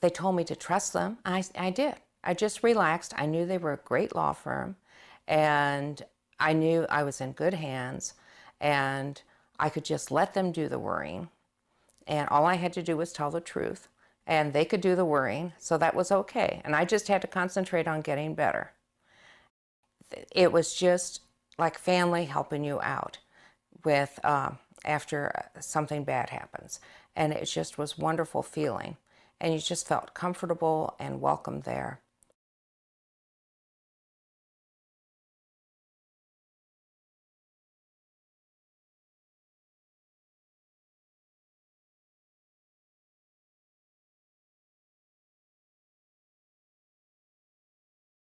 They told me to trust them. I did. I just relaxed. I knew they were a great law firm, and I knew I was in good hands, and I could just let them do the worrying. And all I had to do was tell the truth, and they could do the worrying, so that was okay. And I just had to concentrate on getting better. It was just like family helping you out with after something bad happens. And it just was a wonderful feeling. And you just felt comfortable and welcome there.